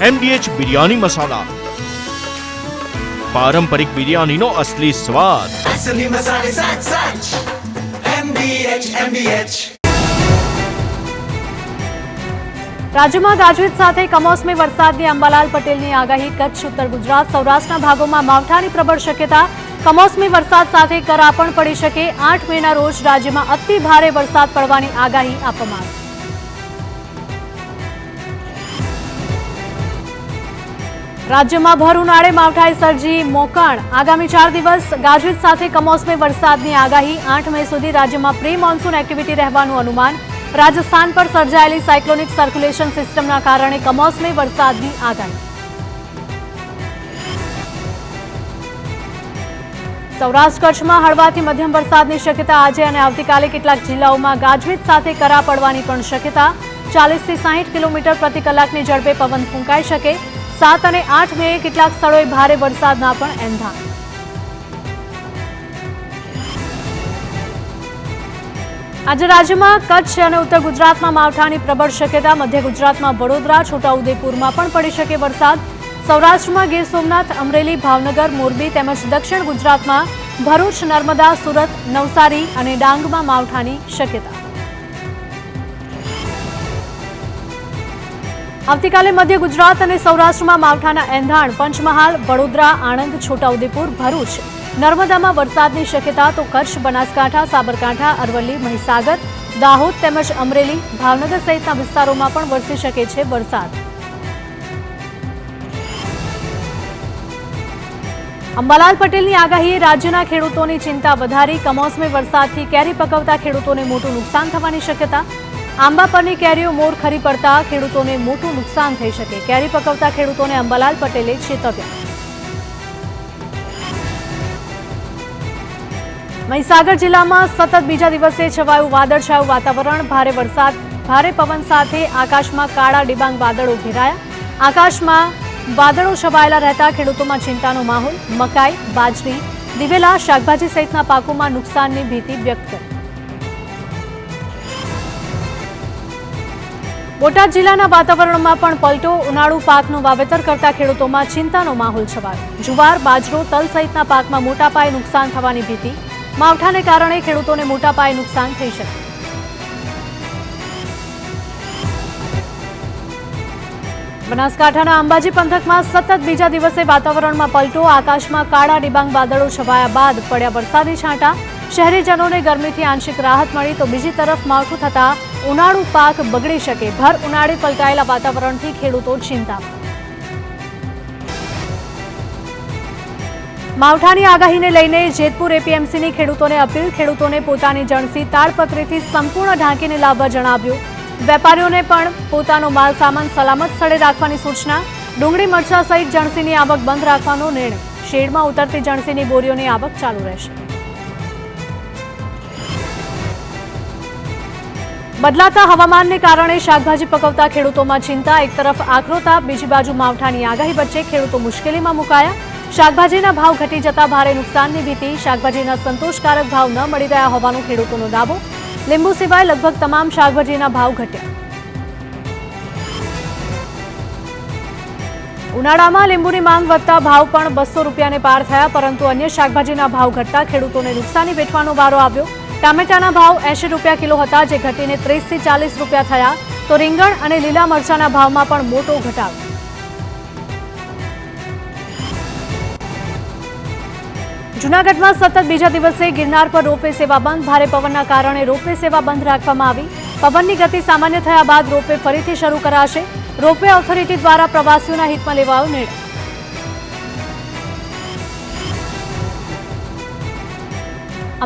MDH biryani મસાલા, પારંપરિક બિરયાનીનો અસલી સ્વાદ. असली मसाले सच सच MDH. રાજ્યમાં ગાજવીજ સાથે કમોસમી વરસાદની અંબાલાલ પટેલની આગાહી. કચ્છ, ઉત્તર ગુજરાત, સૌરાષ્ટ્રના ભાગોમાં માવઠાની પ્રબળ શક્યતા. કમોસમી વરસાદ સાથે કરા પણ પડી શકે. 8 મેના રોજ રાજ્યમાં અતિ ભારે વરસાદ પડવાની આગાહી આપવામાં આવી. રાજ્યમાં ભર ઉનાળે માવઠાએ સર્જી મોકાણ. આગામી 4 દિવસ ગાજવીજ સાથે કમોસમી વરસાદની આગાહી. 8 મે સુધી રાજ્યમાં પ્રી મોન્સૂન એક્ટિવિટી રહેવાનું અનુમાન. રાજસ્થાન પર સર્જાયેલી સાયક્લોનિક સર્ક્યુલેશન સિસ્ટમના કારણે કમોસમી વરસાદની આગાહી. સૌરાષ્ટ્ર કચ્છમાં હળવાથી મધ્યમ વરસાદની શક્યતા. આજે અને આવતીકાલે કેટલાક જિલ્લાઓમાં ગાજવીજ સાથે કરા પડવાની પણ શક્યતા. 40 થી 60 કિલોમીટર પ્રતિ કલાકની ઝડપે પવન ફૂંકાઈ શકે. 7 અને 8 મે કેટલાક સ્થળોએ ભારે વરસાદના પણ એંધાણ. આજે રાજ્યમાં કચ્છ અને ઉત્તર ગુજરાતમાં માવઠાની પ્રબળ શક્યતા. મધ્ય ગુજરાતમાં વડોદરા, છોટાઉદેપુરમાં પણ પડી શકે વરસાદ. સૌરાષ્ટ્રમાં ગીર સોમનાથ, અમરેલી, ભાવનગર, મોરબી તેમજ દક્ષિણ ગુજરાતમાં ભરૂચ, નર્મદા, સુરત, નવસારી અને ડાંગમાં માવઠાની શક્યતા. આવતીકાલે મધ્ય ગુજરાત અને સૌરાષ્ટ્રમાં માવઠાના એંધાણ. પંચમહાલ, વડોદરા, આણંદ, છોટાઉદેપુર, ભરૂચ, નર્મદામાં વરસાદની શક્યતા. તો કચ્છ, બનાસકાંઠા, સાબરકાંઠા, અરવલ્લી, મહીસાગર, દાહોદ તેમજ અમરેલી, ભાવનગર સહિતના વિસ્તારોમાં પણ વરસી શકે છે વરસાદ. અંબાલાલ પટેલની આગાહીએ રાજ્યના ખેડૂતોની ચિંતા વધારી. કમોસમી વરસાદથી કેરી પકવતા ખેડૂતોને મોટું નુકસાન થવાની શક્યતા. આંબા પરની કેરીઓ મોર ખરી પડતા ખેડૂતોને મોટું નુકસાન થઈ શકે. કેરી પકવતા ખેડૂતોને અંબાલાલ પટેલે ચેતવ્યા. મહીસાગર જિલ્લામાં સતત બીજા દિવસે છવાયું વાદળછાયું વાતાવરણ. ભારે વરસાદ, ભારે પવન સાથે આકાશમાં કાળા ડિબાંગ વાદળો ઘેરાયા. આકાશમાં વાદળો છવાયેલા રહેતા ખેડૂતોમાં ચિંતાનો માહોલ. મકાઈ, બાજરી, દિવેલા, શાકભાજી સહિતના પાકોમાં નુકસાનની ભીતિ વ્યક્ત કરી. બોટાદ જિલ્લાના વાતાવરણમાં પણ પલટો. ઉનાળુ પાકનું વાવેતર કરતા ખેડૂતોમાં ચિંતાનો માહોલ છવાયો. જુવાર, બાજરો, તલ સહિતના પાકમાં મોટા પાયે નુકસાન થવાની ભીતિ. માવઠાને કારણે ખેડૂતોને મોટા પાયે નુકસાન થઈ શકે. બનાસકાંઠાના અંબાજી પંથકમાં સતત બીજા દિવસે વાતાવરણમાં પલટો. આકાશમાં કાળા ડિબાંગ વાદળો છવાયા બાદ પડ્યા વરસાદી છાંટા. શહેરીજનોને ગરમીથી આંશિક રાહત મળી. તો બીજી તરફ માવઠું થતા ઉનાળુ પાક બગડી શકે. ભર ઉનાળે પલટાયેલા વાતાવરણથી ખેડૂતો ચિંતામાં. માવઠાની આગાહીને લઈને જેતપુર એપીએમસીની ખેડૂતોને અપીલ. ખેડૂતોને પોતાની જણસી તાડપત્રીથી સંપૂર્ણ ઢાંકીને લાવવા જણાવ્યું. વેપારીઓને પણ પોતાનો માલ સામાન સલામત સ્થળે રાખવાની સૂચના. ડુંગળી, મરચા સહિત જણસીની આવક બંધ રાખવાનો નિર્ણય. શેડમાં ઉતરતી જણસીની બોરીઓની આવક ચાલુ રહેશે. બદલાતા હવામાનને કારણે શાકભાજી પકવતા ખેડૂતોમાં ચિંતા. એક તરફ આકરો તાપ, બીજી બાજુ માવઠાની આગાહી વચ્ચે ખેડૂતો મુશ્કેલીમાં મુકાયા. શાકભાજીના ભાવ ઘટી જતા ભારે નુકસાનની ભીતિ. શાકભાજીના સંતોષકારક ભાવ ન મળી રહ્યા હોવાનો ખેડૂતોનો દાવો. લીંબુ સિવાય લગભગ તમામ શાકભાજીના ભાવ ઘટ્યા. ઉનાળામાં લીંબુની માંગ વધતા ભાવ પણ 200 રૂપિયાને પાર થયા. પરંતુ અન્ય શાકભાજીના ભાવ ઘટતા ખેડૂતોને નુકસાની વેઠવાનો વારો આવ્યો. ટામેટાના ભાવ 80 રૂપિયા કિલો હતા, જે ઘટીને 30 થી 40 રૂપિયા થયા. તો રીંગણ અને લીલા મરચાના ભાવમાં પણ મોટો ઘટાડો. જૂનાગઢમાં સતત બીજા દિવસે ગિરનાર પર રોપવે સેવા બંધ. ભારે પવનના કારણે રોપવે સેવા બંધ રાખવામાં આવી. પવનની ગતિ સામાન્ય થયા બાદ રોપવે ફરીથી શરૂ કરાશે. રોપવે ઓથોરિટી દ્વારા પ્રવાસીઓના હિતમાં લેવાયો નિર્ણય.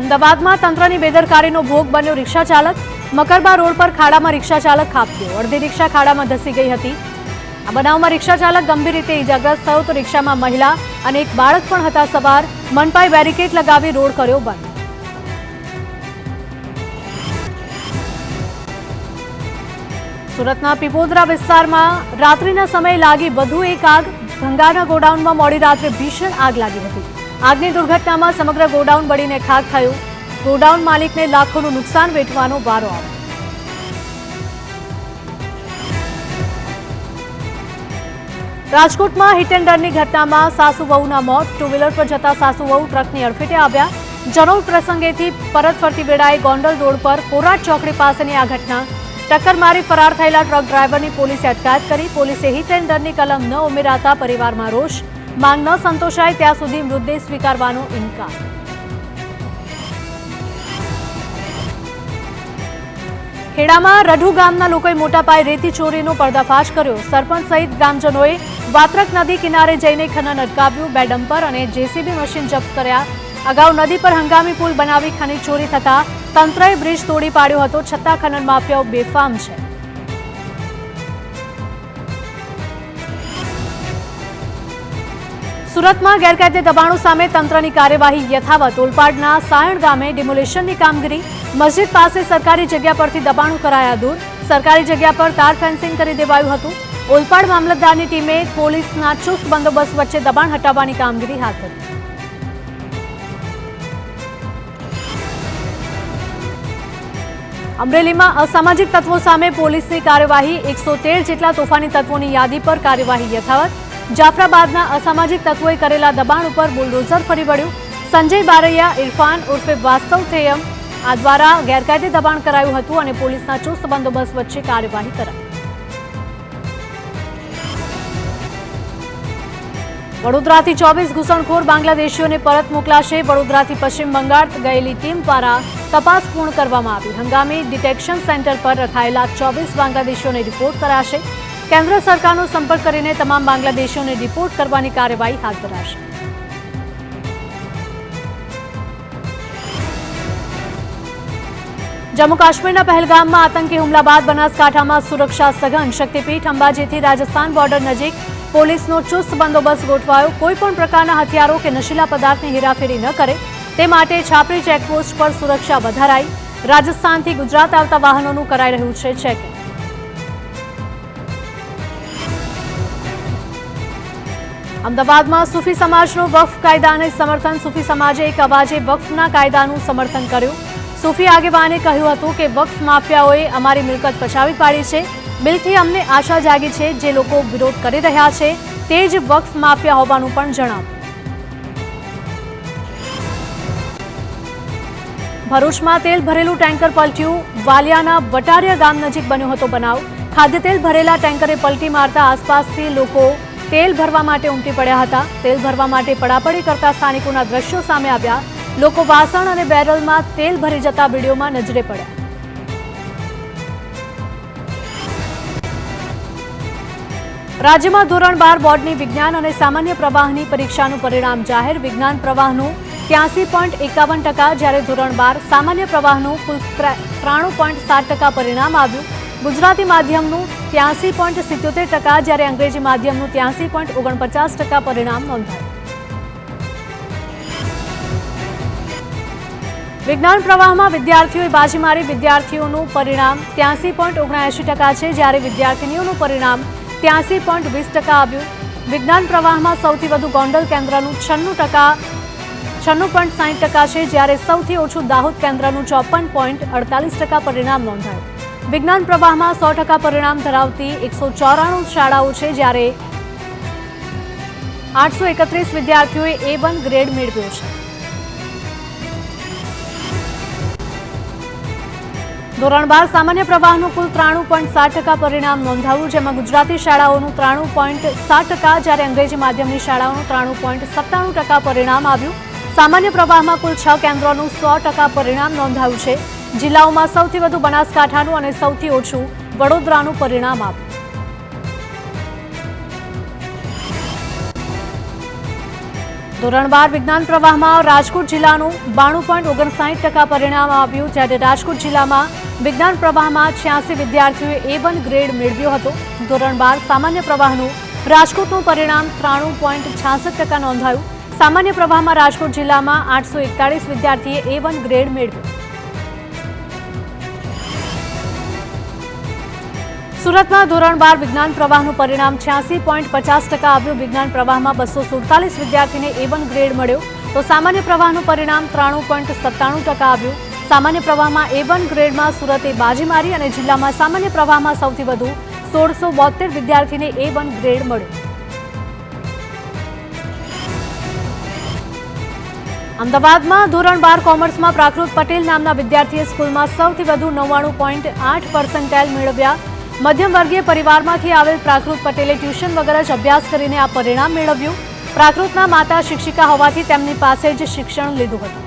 અમદાવાદમાં તંત્રની બેદરકારીનો ભોગ બન્યો રિક્ષા ચાલક. મકરબા રોડ પર ખાડામાં રિક્ષા ચાલક ખાબક્યો. અડધી રિક્ષા ખાડામાં ધસી ગઈ હતી. આ બનાવમાં રિક્ષા ચાલક ગંભીર રીતે ઇજાગ્રસ્ત થયો. તો રિક્ષામાં મહિલા અને એક બાળક પણ હતા સવાર. મનપાએ બેરિકેડ લગાવી રોડ કર્યો બંધ. સુરતના પીપોદરા વિસ્તારમાં રાત્રિના સમયે લાગી વધુ એક આગ. ભંગારના ગોડાઉનમાં મોડી રાત્રે ભીષણ આગ લાગી હતી. આગની દુર્ઘટનામાં સમગ્ર ગોડાઉન બળીને ખાક થયું. ગોડાઉન માલિકને લાખોનું નુકસાન વેઠવાનો વારો આવ્યો. રાજકોટમાં હિટ એન્ડ રનની ઘટનામાં સાસુ વહુના મોત. ટુ વ્હીલર પર જતા સાસુ વહુ ટ્રકની અડફેટે આવ્યા. જનોલ પ્રસંગેથી પરત ફરતી વેળાએ ગોંડલ રોડ પર કોરાટ ચોકડી પાસેની આ ઘટના. ટક્કર મારી ફરાર થયેલા ટ્રક ડ્રાઈવરની પોલીસે અટકાયત કરી. પોલીસે હિટ એન્ડ રનની કલમ ન ઉમેરાતા પરિવારમાં રોષ. માંગ ન સંતોષાય ત્યાં સુધી મૃતદેહ સ્વીકારવાનો ઇનકાર. ખેડામાં રઢુ ગામના લોકોએ મોટા પાયે રેતી ચોરીનો પર્દાફાશ કર્યો. સરપંચ સહિત ગ્રામજનોએ વાત્રક નદી કિનારે જઈને ખનન અટકાવ્યું. 2 ડમ્પર અને જેસીબી મશીન જપ્ત કર્યા. અગાઉ નદી પર હંગામી પુલ બનાવી ખનીજ ચોરી થતા તંત્રએ બ્રિજ તોડી પાડ્યો હતો. છતાં ખનન માફિયાઓ બેફામ છે. સુરતમાં ગેરકાયદે દબાણો સામે તંત્રની કાર્યવાહી યથાવત. ઓલપાડના સાયણ ગામે ડિમોલિશનની કામગીરી. મસ્જિદ પાસે સરકારી જગ્યા પરથી દબાણો કરાયા દૂર. સરકારી જગ્યા પર તાર ફેન્સિંગ કરી દેવાયું હતું. ઓલપાડ મામલતદારની ટીમે પોલીસના ચુસ્ત બંદોબસ્ત વચ્ચે દબાણ હટાવવાની કામગીરી હાથ ધરી. અમરેલીમાં અસામાજિક તત્વો સામે પોલીસની કાર્યવાહી. 113 જેટલા તોફાની તત્વોની યાદી પર કાર્યવાહી યથાવત. જાફરાબાદના અસામાજિક તત્વોએ કરેલા દબાણ ઉપર બુલડોઝર ફરી વળ્યું. સંજય બારૈયા ઇરફાન ઉર્ફે વાસ્તવ થેયમ આ દ્વારા ગેરકાયદે દબાણ કરાયું હતું અને પોલીસના ચુસ્ત બંદોબસ્ત વચ્ચે કાર્યવાહી કરાઈ. વડોદરાથી 24 ઘૂસણખોર બાંગ્લાદેશીઓને પરત મોકલાશે. વડોદરાથી પશ્ચિમ બંગાળ ગયેલી ટીમ દ્વારા તપાસ પૂર્ણ કરવામાં આવી. હંગામી ડિટેક્શન સેન્ટર પર રખાયેલા 24 બાંગ્લાદેશીઓને રિપોર્ટ કરાશે. કેન્દ્ર સરકારનો સંપર્ક કરીને તમામ બાંગ્લાદેશીઓને રિપોર્ટ કરવાની કાર્યવાહી હાથ ધરાશે. જમ્મુ કાશ્મીરના પહેલગામમાં આતંકી હુમલા બાદ બનાસકાંઠામાં સુરક્ષા સઘન. શક્તિપીઠ અંબાજીથી રાજસ્થાન બોર્ડર નજીક પોલીસનો ચુસ્ત બંદોબસ્ત ગોઠવાયો. કોઈપણ પ્રકારના હથિયારો કે નશીલા પદાર્થની હેરાફેરી ન કરે તે માટે છાપરી ચેકપોસ્ટ પર સુરક્ષા વધારાઈ. રાજસ્થાનથી ગુજરાત આવતા વાહનોનું કરાઈ રહ્યું છે ચેકિંગ. અમદાવાદમાં સૂફી સમાજનો વક્ફ કાયદાને સમર્થન. સૂફી સમાજે એક અવાજે વક્ફના કાયદાનું સમર્થન કર્યું. સૂફી આગેવાને કહ્યું હતું કે વક્ફ માફિયાઓએ અમારી મિલકત પચાવી પાડી છે. બિલથી અમને આશા જાગી છે. જે લોકો વિરોધ કરી રહ્યા છે તે જ વક્ફ માફિયા હોવાનું પણ જણાવ્યું. ભરૂચમાં તેલ ભરેલું ટેન્કર પલટ્યું. વાલિયાના વટારિયા ગામ નજીક બન્યો હતો બનાવ. ખાદ્ય તેલ ભરેલા ટેન્કરે પલટી મારતા આસપાસથી લોકો તેલ ભરવા માટે ઉમટી પડ્યા હતા. તેલ ભરવા માટે પડાપડી કરતા સ્થાનિકોના દ્રશ્યો સામે આવ્યા. લોકો વાસણ અને બેરલમાં તેલ ભરી જતા વિડીયોમાં નજરે પડ્યા. રાજ્યમાં ધોરણ 12 બોર્ડની વિજ્ઞાન અને સામાન્ય પ્રવાહની પરીક્ષાનું પરિણામ જાહેર. વિજ્ઞાન પ્રવાહનું 83.51%, જ્યારે ધોરણ 12 સામાન્ય પ્રવાહનું કુલ 93.7% પરિણામ આવ્યું. ગુજરાતી માધ્યમનું 83.77%, જ્યારે અંગ્રેજી માધ્યમનું 83.49% પરિણામ નોંધાયું. વિજ્ઞાન પ્રવાહમાં વિદ્યાર્થીઓએ બાજી મારી. વિદ્યાર્થીઓનું પરિણામ 83.79% છે, જ્યારે વિદ્યાર્થીનીઓનું પરિણામ 83.20% આવ્યું. વિજ્ઞાન પ્રવાહમાં સૌથી વધુ ગોંડલ કેન્દ્રનું 96.60% છે, જ્યારે સૌથી ઓછું દાહોદ કેન્દ્રનું 54.48% પરિણામ નોંધાયું. વિજ્ઞાન પ્રવાહમાં 100% પરિણામ ધરાવતી 194 શાળાઓ છે, જ્યારે 831 વિદ્યાર્થીઓએ A1 ગ્રેડ મેળવ્યો છે. ધોરણ 12 સામાન્ય પ્રવાહનું કુલ 93.7% પરિણામ નોંધાયું, જેમાં ગુજરાતી શાળાઓનું 93.7%, જ્યારે અંગ્રેજી માધ્યમની શાળાઓનું 93.97% પરિણામ આવ્યું. સામાન્ય પ્રવાહમાં કુલ 6 કેન્દ્રોનું 100% પરિણામ નોંધાયું છે. જિલ્લાઓમાં સૌથી વધુ બનાસકાંઠાનું અને સૌથી ઓછું વડોદરાનું પરિણામ આવ્યું. ધોરણ 12 વિજ્ઞાન પ્રવાહમાં રાજકોટ જિલ્લાનું 92.59% પરિણામ આવ્યું, જ્યારે રાજકોટ જિલ્લામાં વિજ્ઞાન પ્રવાહમાં 86 વિદ્યાર્થીઓએ A1 ગ્રેડ મેળવ્યો હતો. ધોરણ 12 સામાન્ય પ્રવાહનું રાજકોટનું પરિણામ 93.66% નોંધાયું. સામાન્ય પ્રવાહમાં રાજકોટ જિલ્લામાં 841 વિદ્યાર્થીએ A1 ગ્રેડ મેળવ્યો. સુરતમાં ધોરણ 12 વિજ્ઞાન પ્રવાહનું પરિણામ 86.50% આવ્યું. વિજ્ઞાન પ્રવાહમાં 247 વિદ્યાર્થીને A1 ગ્રેડ મળ્યો, તો સામાન્ય પ્રવાહનું પરિણામ 93.97% આવ્યું. સામાન્ય પ્રવાહમાં A1 ગ્રેડમાં સુરતે બાજી મારી અને જિલ્લામાં સામાન્ય પ્રવાહમાં સૌથી વધુ 1672 વિદ્યાર્થીને A1 ગ્રેડ મળ્યો. અમદાવાદમાં ધોરણ 12 કોમર્સમાં પ્રાકૃત પટેલ નામના વિદ્યાર્થીએ સ્કૂલમાં સૌથી વધુ 99.8% મેળવ્યા. મધ્યમ વર્ગીય પરિવારમાંથી આવેલ પ્રાકૃત પટેલે ટ્યુશન વગર જ અભ્યાસ કરીને આ પરિણામ મેળવ્યું. પ્રાકૃતના માતા શિક્ષિકા હોવાથી તેમની પાસે જ શિક્ષણ લીધું હતું.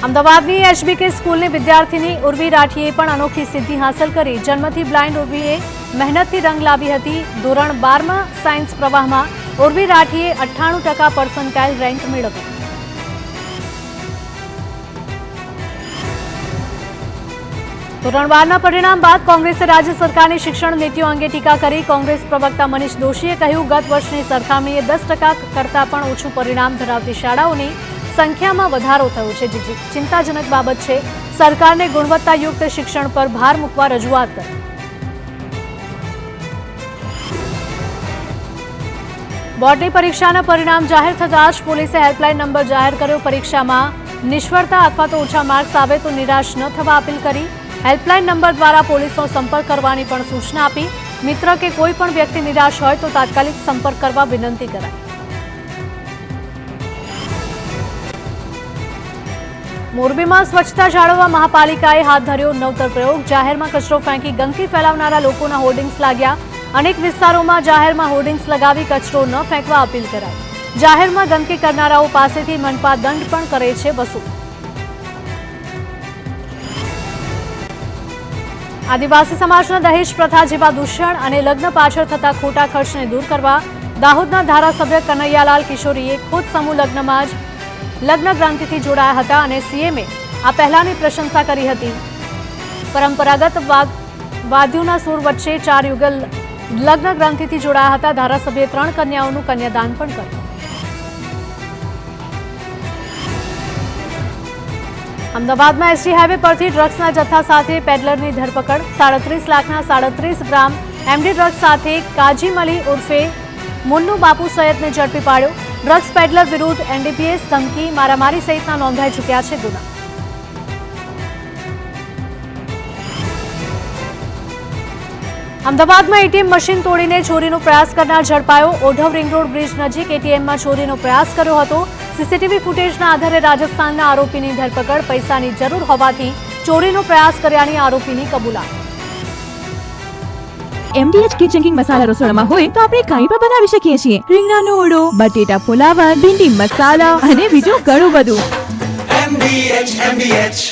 અમદાવાદની એચબીકે સ્કૂલની વિદ્યાર્થીની ઉર્વી રાઠીએ પણ અનોખી સિદ્ધિ હાંસલ કરી. જન્મથી બ્લાઇન્ડ ઉર્વીએ મહેનતથી રંગ લાવી હતી. ધોરણ 12માં સાયન્સ પ્રવાહમાં ઉર્વી રાઠીએ 98% રેન્ક મેળવ્યો. ધોરણ 12ના પરિણામ બાદ કોંગ્રેસે રાજ્ય સરકારની શિક્ષણ નીતિઓ અંગે ટીકા કરી. કોંગ્રેસ પ્રવક્તા મનીષ દોશીએ કહ્યું, ગત વર્ષની સરખામણીએ 10% કરતાં પણ ઓછું પરિણામ ધરાવતી શાળાઓની સંખ્યામાં વધારો થયો છે, જે ચિંતાજનક બાબત છે. સરકારને ગુણવત્તાયુક્ત શિક્ષણ પર ભાર મૂકવા રજૂઆત કરી. બોર્ડની પરીક્ષાના પરિણામ જાહેર થતાં જ પોલીસે હેલ્પલાઇન નંબર જાહેર કર્યો. પરીક્ષામાં નિષ્ફળતા અથવા તો ઓછા માર્ક્સ આવે તો નિરાશ ન થવા અપીલ કરી. હેલ્પલાઇન નંબર દ્વારા પોલીસનો સંપર્ક કરવાની પણ સૂચના આપી. મિત્ર કે કોઈ પણ વ્યક્તિ નિરાશ હોય તો તાત્કાલિક સંપર્ક કરવા વિનંતી કરાઈ. મોરબીમાં સ્વચ્છતા જાળવવા મહાપાલિકાએ હાથ ધર્યો નવતર પ્રયોગ. જાહેરમાં કચરો ફેંકી ગંદકી ફેલાવનારા લોકોના હોર્ડિંગ્સ લાગ્યા. અનેક વિસ્તારોમાં જાહેરમાં હોર્ડિંગ્સ લગાવી કચરો ન ફેંકવા અપીલ કરાઈ. જાહેરમાં ગંદકી કરનારાઓ પાસેથી મનપા દંડ પણ કરે છે વસૂલ. આદિવાસી સમાજના દહેજ પ્રથા જેવા દૂષણ અને લગ્ન પાછળ થતા ખોટા ખર્ચને દૂર કરવા દાહોદના ધારાસભ્ય કનૈયાલાલ કિશોરીએ ખુદ સમૂહ લગ્નમાં જ લગ્ન ગ્રાંતિથી જોડાયા હતા અને સીએમએ આ પહેલાની પ્રશંસા કરી હતી. પરંપરાગત વાદ્યોના સૂર વચ્ચે 4 યુગલ લગ્ન ગ્રાંતિથી જોડાયા હતા. ધારાસભ્યએ 3 કન્યાઓનું કન્યાદાન પણ કર્યું. અમદાવાદમાં એસટી હાઈવે પરથી ડ્રગ્સના જથ્થા સાથે પેડલરની ધરપકડ. 37 લાખના 37 ગ્રામ એમડી ડ્રગ્સ સાથે કાજી મલી ઉર્ફે મુન્નુ બાપુ સૈયદને ઝડપી પાડ્યો. ડ્રગ્સ પેડલર વિરુદ્ધ એનડીપીએસ, ધમકી, મારામારી સહિતના નોંધાઈ ચૂક્યા છે ગુના. અમદાવાદમાં એટીએમ મશીન તોડીને ચોરીનો પ્રયાસ કરનાર ઝડપાયો. ઓઢવ રિંગ રોડ બ્રિજ નજીક એટીએમમાં ચોરીનો પ્રયાસ કર્યો હતો. સીસીટીવી ફૂટેજના આધારે રાજસ્થાનના આરોપીની ધરપકડ. પૈસાની જરૂર હોવાથી ચોરીનો પ્રયાસ કર્યાની આરોપીની કબૂલાત. MDH કિચન કિંગ મસાલા રસોડામાં હોય તો આપણે કંઈ પણ બનાવી શકીએ છીએ. રીંગણાનો ઓળો, બટેટા ફુલાવર, ભીંડી મસાલા અને બીજું ઘણું બધું. MDH